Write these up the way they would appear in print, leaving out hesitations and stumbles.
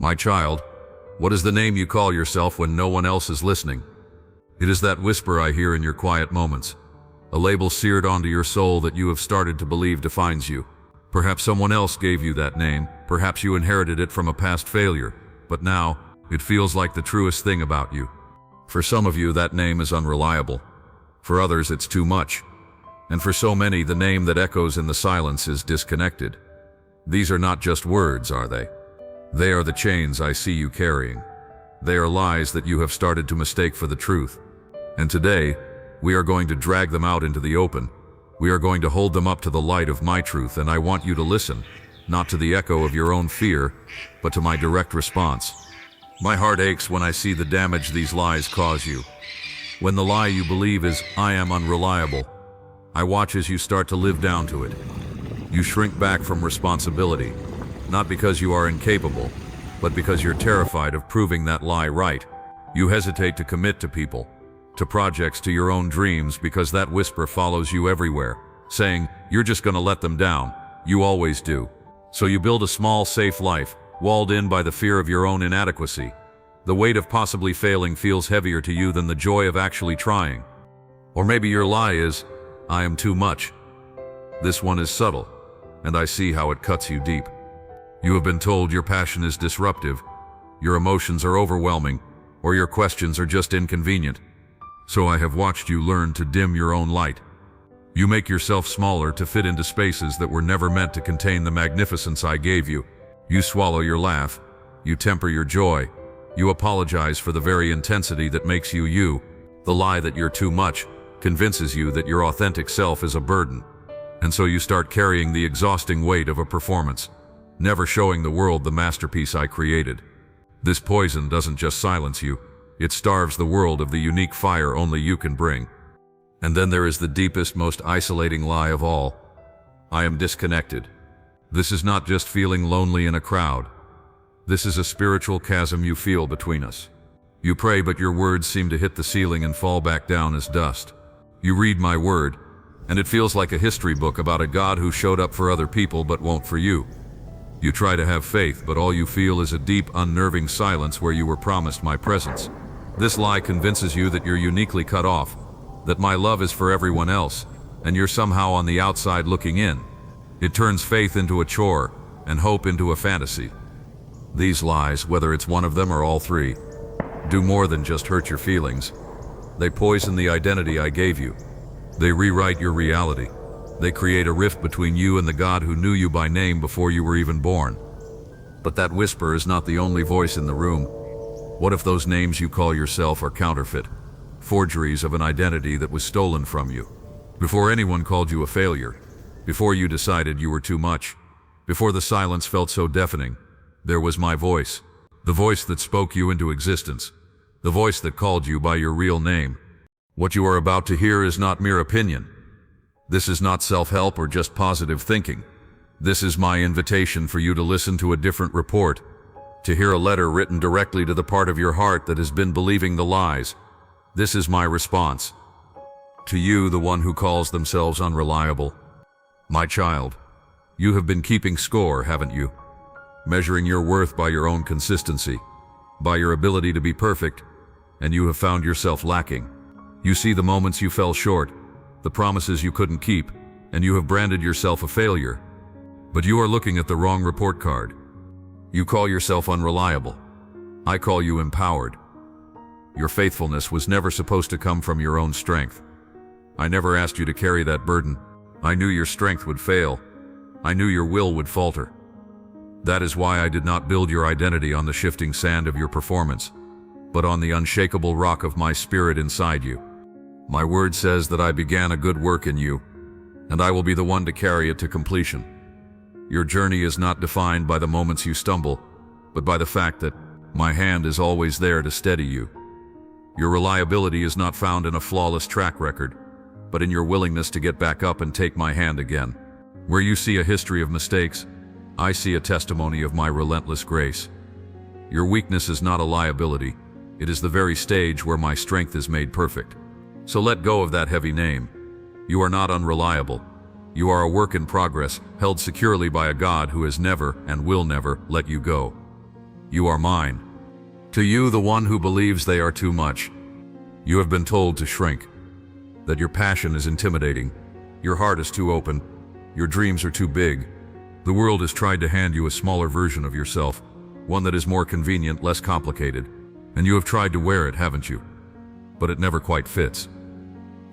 My child, what is the name you call yourself when no one else is listening? It is that whisper I hear in your quiet moments, a label seared onto your soul that you have started to believe defines you. Perhaps someone else gave you that name, perhaps you inherited it from a past failure, but now it feels like the truest thing about you. For some of you, that name is unreliable. For others, it's too much. And for so many, the name that echoes in the silence is disconnected. These are not just words, are they? They are the chains I see you carrying. They are lies that you have started to mistake for the truth. And today, we are going to drag them out into the open. We are going to hold them up to the light of my truth, and I want you to listen, not to the echo of your own fear, but to my direct response. My heart aches when I see the damage these lies cause you. When the lie you believe is, "I am unreliable," I watch as you start to live down to it. You shrink back from responsibility, not because you are incapable, but because you're terrified of proving that lie right. You hesitate to commit to people, to projects, to your own dreams, because that whisper follows you everywhere, saying, "You're just gonna let them down. You always do." So you build a small, safe life, walled in by the fear of your own inadequacy. The weight of possibly failing feels heavier to you than the joy of actually trying. Or maybe your lie is, "I am too much." This one is subtle, and I see how it cuts you deep. You have been told your passion is disruptive, your emotions are overwhelming, or your questions are just inconvenient. So I have watched you learn to dim your own light. You make yourself smaller to fit into spaces that were never meant to contain the magnificence I gave you. You swallow your laugh, you temper your joy, you apologize for the very intensity that makes you you. The lie that you're too much convinces you that your authentic self is a burden. And so you start carrying the exhausting weight of a performance, never showing the world the masterpiece I created. This poison doesn't just silence you, it starves the world of the unique fire only you can bring. And then there is the deepest, most isolating lie of all. I am disconnected. This is not just feeling lonely in a crowd. This is a spiritual chasm you feel between us. You pray, but your words seem to hit the ceiling and fall back down as dust. You read my word, and it feels like a history book about a God who showed up for other people but won't for you. You try to have faith, but all you feel is a deep, unnerving silence where you were promised my presence. This lie convinces you that you're uniquely cut off, that my love is for everyone else, and you're somehow on the outside looking in. It turns faith into a chore, and hope into a fantasy. These lies, whether it's one of them or all three, do more than just hurt your feelings. They poison the identity I gave you. They rewrite your reality. They create a rift between you and the God who knew you by name before you were even born. But that whisper is not the only voice in the room. What if those names you call yourself are counterfeit, forgeries of an identity that was stolen from you? Before anyone called you a failure, before you decided you were too much, before the silence felt so deafening, there was my voice, the voice that spoke you into existence, the voice that called you by your real name. What you are about to hear is not mere opinion. This is not self-help or just positive thinking. This is my invitation for you to listen to a different report, to hear a letter written directly to the part of your heart that has been believing the lies. This is my response. To you, the one who calls themselves unreliable. My child, you have been keeping score, haven't you? Measuring your worth by your own consistency, by your ability to be perfect, and you have found yourself lacking. You see the moments you fell short, the promises you couldn't keep, and you have branded yourself a failure. But you are looking at the wrong report card. You call yourself unreliable. I call you empowered. Your faithfulness was never supposed to come from your own strength. I never asked you to carry that burden. I knew your strength would fail. I knew your will would falter. That is why I did not build your identity on the shifting sand of your performance, but on the unshakable rock of my spirit inside you. My word says that I began a good work in you, and I will be the one to carry it to completion. Your journey is not defined by the moments you stumble, but by the fact that my hand is always there to steady you. Your reliability is not found in a flawless track record, but in your willingness to get back up and take my hand again. Where you see a history of mistakes, I see a testimony of my relentless grace. Your weakness is not a liability. It is the very stage where my strength is made perfect. So let go of that heavy name. You are not unreliable. You are a work in progress, held securely by a God who has never and will never let you go. You are mine. To you, the one who believes they are too much, you have been told to shrink, that your passion is intimidating, your heart is too open, your dreams are too big. The world has tried to hand you a smaller version of yourself, one that is more convenient, less complicated, and you have tried to wear it, haven't you? But it never quite fits.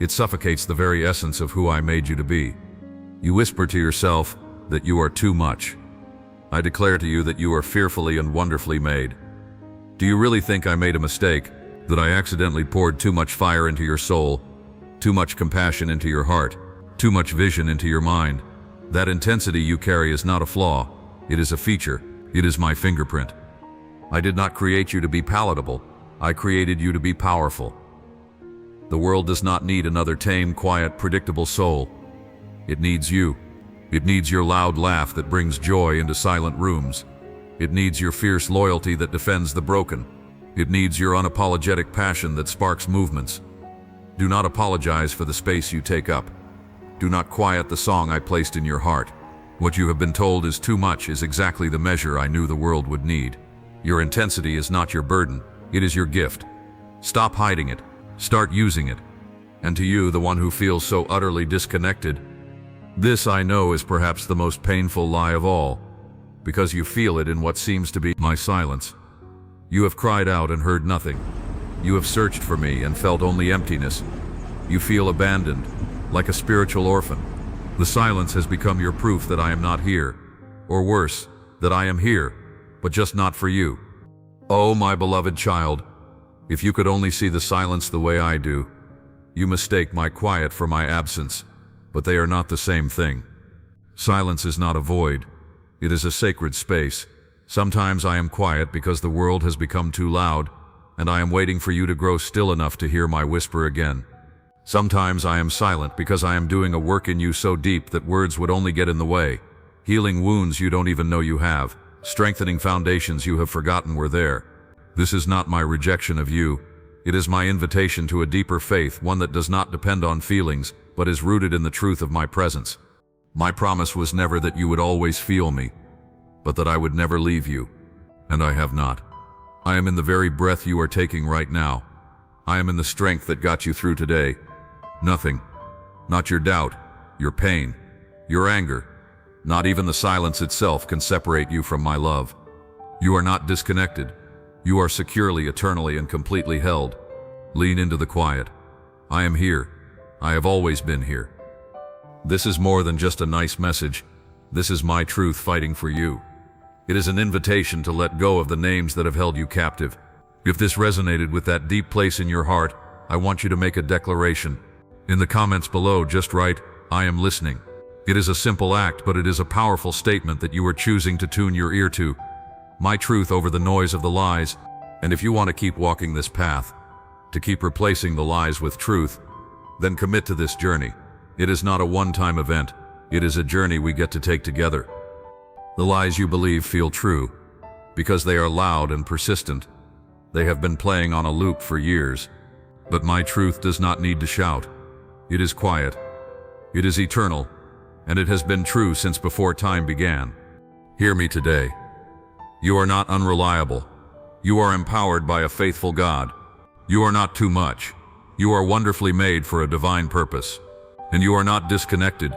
It suffocates the very essence of who I made you to be. You whisper to yourself that you are too much. I declare to you that you are fearfully and wonderfully made. Do you really think I made a mistake, that I accidentally poured too much fire into your soul, too much compassion into your heart, too much vision into your mind? That intensity you carry is not a flaw, it is a feature, it is my fingerprint. I did not create you to be palatable, I created you to be powerful. The world does not need another tame, quiet, predictable soul. It needs you. It needs your loud laugh that brings joy into silent rooms. It needs your fierce loyalty that defends the broken. It needs your unapologetic passion that sparks movements. Do not apologize for the space you take up. Do not quiet the song I placed in your heart. What you have been told is too much is exactly the measure I knew the world would need. Your intensity is not your burden, it is your gift. Stop hiding it, start using it. And to you, the one who feels so utterly disconnected, this I know is perhaps the most painful lie of all, because you feel it in what seems to be my silence. You have cried out and heard nothing. You have searched for me and felt only emptiness. You feel abandoned, like a spiritual orphan. The silence has become your proof that I am not here, or worse, that I am here, but just not for you. Oh, my beloved child, if you could only see the silence the way I do. You mistake my quiet for my absence, but they are not the same thing. Silence is not a void, it is a sacred space. Sometimes I am quiet because the world has become too loud, and I am waiting for you to grow still enough to hear my whisper again. Sometimes I am silent because I am doing a work in you so deep that words would only get in the way, healing wounds you don't even know you have, strengthening foundations you have forgotten were there. This is not my rejection of you. It is my invitation to a deeper faith, one that does not depend on feelings, but is rooted in the truth of my presence. My promise was never that you would always feel me, but that I would never leave you. And I have not. I am in the very breath you are taking right now. I am in the strength that got you through today. Nothing, not your doubt, your pain, your anger, not even the silence itself can separate you from my love. You are not disconnected. You are securely, eternally, and completely held. Lean into the quiet. I am here. I have always been here. This is more than just a nice message. This is my truth fighting for you. It is an invitation to let go of the names that have held you captive. If this resonated with that deep place in your heart, I want you to make a declaration. In the comments below, just write, "I am listening." It is a simple act, but it is a powerful statement that you are choosing to tune your ear to. My truth over the noise of the lies. And if you want to keep walking this path, to keep replacing the lies with truth, then commit to this journey. It is not a one-time event. It is a journey we get to take together. The lies you believe feel true, because they are loud and persistent. They have been playing on a loop for years. But my truth does not need to shout. It is quiet. It is eternal, and it has been true since before time began. Hear me today. You are not unreliable. You are empowered by a faithful God. You are not too much. You are wonderfully made for a divine purpose. And you are not disconnected.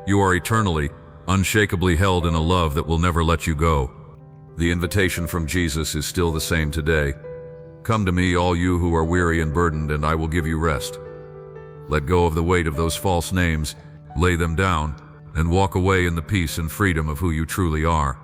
You are eternally, unshakably held in a love that will never let you go. The invitation from Jesus is still the same today. Come to me, all you who are weary and burdened, and I will give you rest. Let go of the weight of those false names, lay them down, and walk away in the peace and freedom of who you truly are.